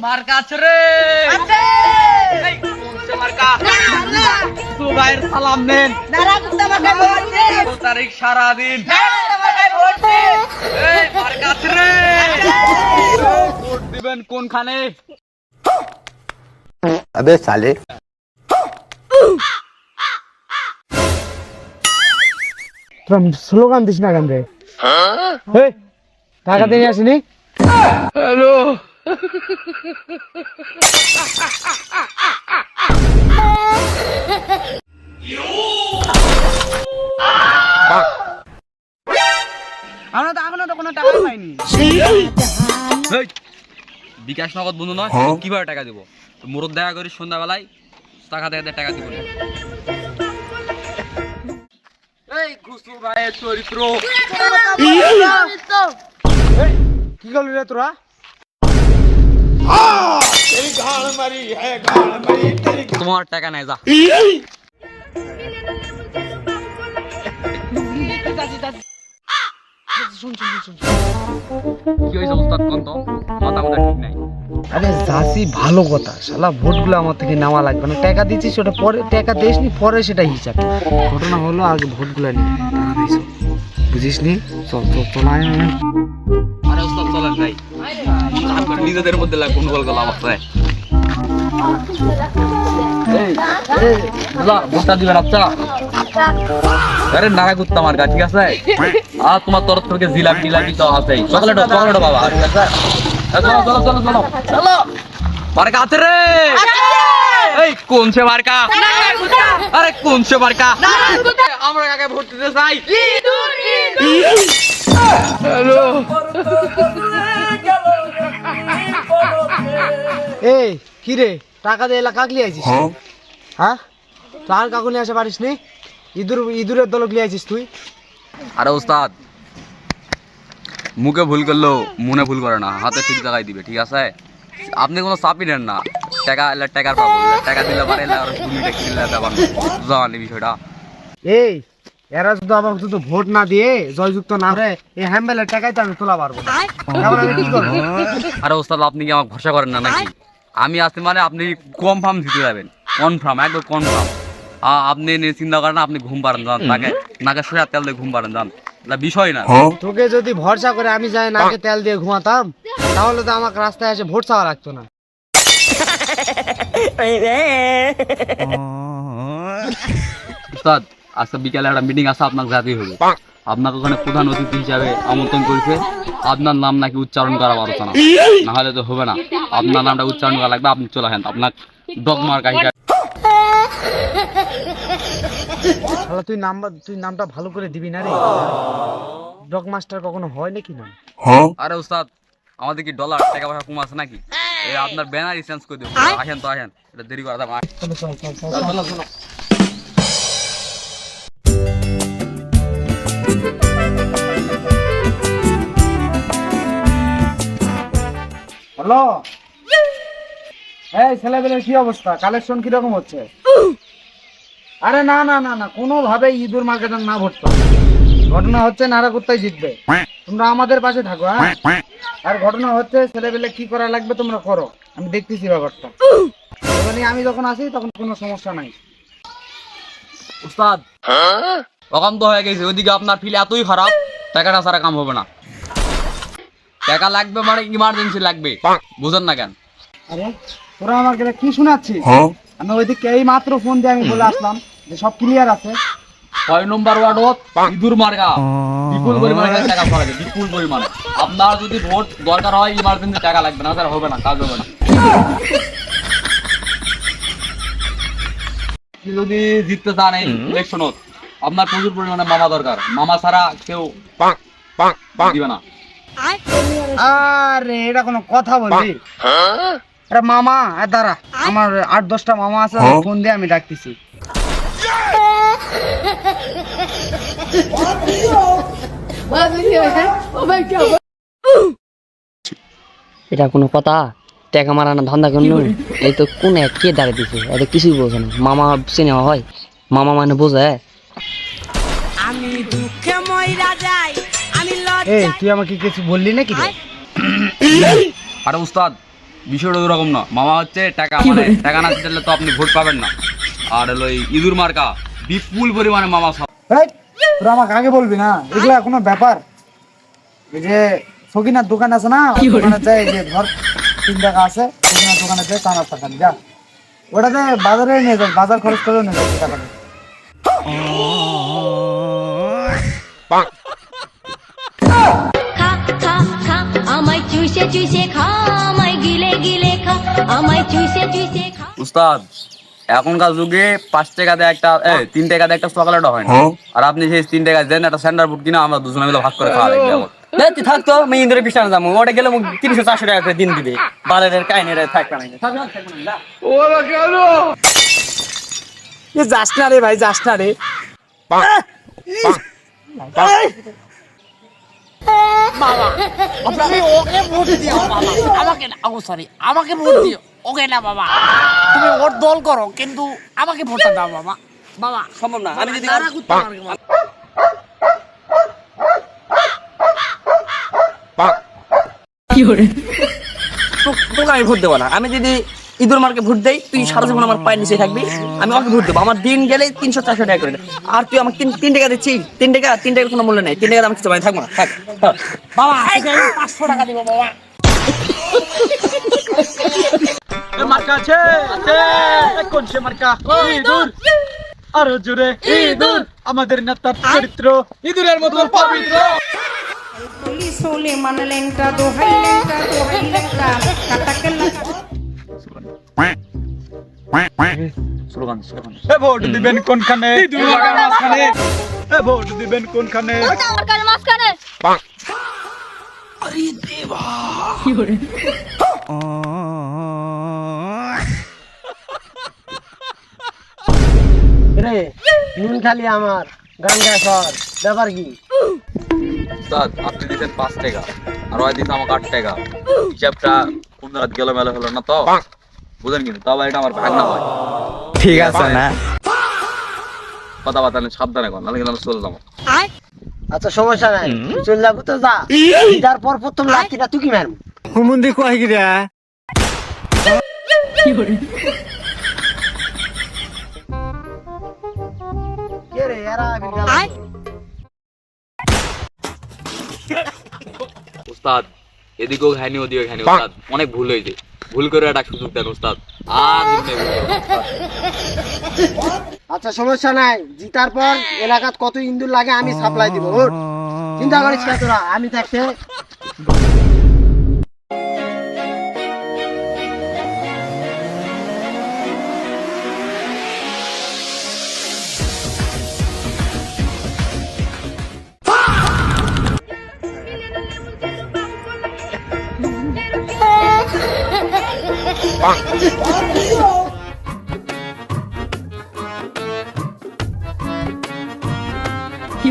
মার্কা আছে রে মার্কা তো ভাইয়ের সালাম নেন তারিখ সারাদিন মার্কা আছে রে ভোট দিবেন কোনখানে अबे साले স্লোগান দিস না কেন রে টাকা দিয়ে আসিনি হ্যালো আমরা তো এখনো তো কোনো টাকা পাইনি বিকাশ নগদ বন্ধু নয় কিভাবে টাকা দিব মুরদ দেখা করি সন্ধ্যাবেলায় টাকা দেয় টাকা দিব এই গুসু ভাইয়ের চরিত্র কি করলি রে তোরা তোমার টাকা নাই যা কি হয়েছে ওস্তাদ কোন তো মাথা মাথা ঠিক নাই আরে যাসি ভালো কথা শালা ভোটগুলো আমার থেকে নেওয়া লাগবে না টাকা দিচ্ছিস ওটা পরে টাকা দিসনি পরে সেটা হিসাব ঘটনা হলো আগে ভোটগুলো নিয়ে বুঝিস নি চল চল চল আয় আরে ওস্তাদ চলেন ভাই আপনার নিজেদের মধ্যে গন্ডগোল গলা অবস্থায় ভোটটা দিবেন আচ্ছা আরে নারা করতাম আর ঠিক আছে আর তোমার তরফ থেকে জিলাপি টিলাপি তো আছে চকলেট বাবা ঠিক আছে চলো চলো চলো চলো চলো মার্কা আছে রে এই কোন সে মার্কা আরে কোন সে মার্কা আমরা কাকে ভোট দিতে চাই হ্যালো এই কি রে টাকা দিয়ে এলাকা কাকলি আইছিস হ্যাঁ তার কাকু নিয়ে আসে পারিস নি ইঁদুরের দলক লিয়ে আইছিস তুই আরে ওস্তাদ মুখে ভুল করলো মনে ভুল করে না হাতে ঠিক জায়গায় দিবে ঠিক আছে আপনি কোনো চাপই নেন না টাকা এলে টাকার পাবো টাকা দিলে পারে আর তুমি ট্যাক্সি দিলে ব্যাপার জানি বিষয়টা এই এরা যদি আমাকে যদি ভোট না দিয়ে জয়যুক্ত না করে এই হ্যাম্বেলের টাকাই তো আমি তোলা পারবো না তাহলে আমি কি করবো আরে ওস্তাদ আপনি কি আমাকে ভরসা করেন না নাকি আমি আসতে মানে আপনি কনফার্ম দিতে যাবেন কনফার্ম একদম কনফার্ম আপনি চিন্তা করেন না আপনি ঘুম পাড়েন যান নাকে নাকে সোজা তেল দিয়ে ঘুম পাড়েন যান বিষয় না তোকে যদি ভরসা করে আমি যাই নাকে তেল দিয়ে ঘুমাতাম তাহলে তো আমাকে রাস্তায় এসে ভোট চাওয়া লাগতো না উস্তাদ আজকে বিকালে একটা মিটিং আছে আপনাকে যেতেই হবে আপনাকে ওখানে প্রধান অতিথি হিসাবে আমন্ত্রণ করেছে আপনার নাম নাকি উচ্চারণ করা বারোটা না হলে তো হবে না আপনার নামটা উচ্চারণ করা লাগবে আপনি চলে আসেন আপনার ডগমার কাহিকা তুই নামটা ভালো করে দিবি না রে ডগ মাস্টার কখনো হয় নাকি না আরে উস্তাদ আমাদের কি ডলার টাকা পয়সা কম আছে নাকি এই আপনার ব্যানারই চেঞ্জ করে দেবো আসেন তো আসেন এটা দেরি করা যাবে চলো হ্যালো এই ছেলেবেলের কি অবস্থা কালেকশন কিরকম হচ্ছে আরে না না না না কোনোভাবে ইঁদুর মার্কেটে না ভরতো ঘটনা হচ্ছে নারাকুত্তাই জিতবে তোমরা আমাদের পাশে থাকো হ্যাঁ আর ঘটনা হচ্ছে ছেলেবেলে কি করা লাগবে তোমরা করো আমি দেখতেছি ব্যাপারটা এখানে আমি যখন আসি তখন কোনো সমস্যা নাই উস্তাদ রকম তো হয়ে গেছে ওইদিকে আপনার ফিল এতই খারাপ টাকাটা ছাড়া কাম হবে না টাকা লাগবে মানে ইমার্জেন্সি লাগবে বুঝেন না কেন আরে তোরা আমাকে কি শোনাচ্ছিস আমি ওইদিকে এই মাত্র ফোন দিয়ে আমি বলে আসলাম যে সব ক্লিয়ার আছে 6 নম্বর ওয়ার্ডত ইঁদুর মার্কা বিপুল পরিমাণে টাকা খরচ হবে বিপুল পরিমাণে আপনার যদি ভোট দরকার হয় ইমার্জেন্সি টাকা লাগবে না স্যার হবে না কাজ হবে না যদি জিততে চান এই ইলেকশনত আপনার প্রচুর পরিমাণে মামা দরকার মামা ছাড়া কেউ দিবে না আরে এটা কোনো কথা বললি আরে মামা দাঁড়া আমার 8-10টা মামা আছে ফোন দিয়ে আমি ডাকতেছি এটা কোনো কথা টাকা মারানো ধান্দা কেন এই তো কোন এক কে দাঁড়িয়ে দিছে এটা কিছুই বোঝে না মামা চিনে হয় মামা মানে বোঝে আমি দুঃখে মইরা যাই আমি এই তুই আমাকে কিছু বললি নাকি রে আরে উস্তাদ বিষয়টা ওরকম না, মামা হচ্ছে টাকা, মানে টাকা না দিলে তো আপনি ভোট পাবেন না। আর হলো এই ইঁদুর মার্কা বিপুল পরিমাণে মামা সব। এই, তোরা আমাকে আগে বলবি না, এগুলা কোনো ব্যাপার? এই যে সকিনার দোকান আছে না, ওই দোকানে যাই, যে ধর 3 টাকা আছে, সকিনার দোকানে যাই, চা নাস্তা খাবি, যা। ওটাতে বাজারে নিয়ে যাস, বাজার খরচ করেও নিয়ে যাস টাকা। খা খা খা আমায় চুষে চুষে খা আমায় গিলে গিলে খা আমায় চুষে চুষে খা। উস্তাদ, এখনকার যুগে 5 টাকা দিয়ে একটা 3 টাকা দিয়ে একটা চকলেট হয় না। আর আপনি সেই 3 টাকা দেন একটা স্যান্ডার ফুড কিনা, আমরা দুজনে মিলে ভাগ করে খাওয়া লাগবে। এখন তুই থাকতো আমি ইন্দুরে পিছনে যাবো, ওটা গেলে 300-400 টাকা করে দিন দিবে, বাজারের কাহিনী থাকবে না। যাস না রে ভাই, যাস না রে। তুমি ওকে ভোট দিও বাবা, আমাকে না। ও সরি, আমাকে ভোট দিও, ওকে না বাবা। তুমি ওর দল করো, কিন্তু আমাকে ভোটটা দাও বাবা। বাবা সম্ভব না, আমি যদি নারা কুত্তা মারবে বাবা। তোকে আমি ভোট দেবো না। আমি যদি ইঁদুর মার্কে ভোট দেই, তুই সারা জীবন আমার পায়ের নিচে থাকবি, আমি ওকে ভোট দেবো। আমার দিন গেলে 300-400 টাকা করে দে। আর তুই আমাকে 3 টাকা দিচ্ছি, 3 টাকা কোনো মূল্য নেই। 3 টাকা আমি কিছু থাকবো না, থাক। বাবা তোকে আমি 500 টাকা দিব বাবা। মার্কা আছে, কোন সে মার্কা? ইঁদুর। আরো জোরে, ইঁদুর। আমাদের নেতার চরিত্র ইঁদুরের মতো পবিত্র। সোলে মানলেনটা দোহাইলেনটা দোহাইলেনটা কাটাকেলা। স্লোগান। এ ভোট দিবেন কোনখানে? ইঁদুর মার্কার মাঝখানে। এ ভোট দিবেন কোনখানে? ওটা আমার কাছে মাঝখানে। রে নুন খালি আমার গান গায় সর, ব্যাপার কি? উস্তাদ, আপনি দিয়েছেন 5 টাকা, আর ওই দিয়েছে আমাকে 8 টাকা। হিসাবটা কোন রাত গেল মেলা হলো না তো, বুঝেন? কিন্তু তবে এটা আমার ভাগ না হয়। ঠিক আছে না? কথা বার্তা সাবধানে কর, নাহলে কিন্তু আমি চলে যাবো। আচ্ছা সমস্যা নাই, চল যাবো তো যা। তারপর প্রথম লাঠিটা তুই কি মারবো? হুমুন্দি কয় কি রে? কে রে এরা বিগাল? উস্তাদ, এদিকেও খাইনি ওদিকেও খাইনি উস্তাদ, অনেক ভুল হয়েছে। ভুল করে একটা সুযোগ দেন উস্তাদ, আর জীবনে ভুল করবো না, উস্তাদ। আচ্ছা সমস্যা নাই, জিতার পর এলাকাত কত ইন্দুর লাগে আমি সাপ্লাই দিব। ওঠ, চিন্তা করিস না তোরা, আমি থাকতে। কি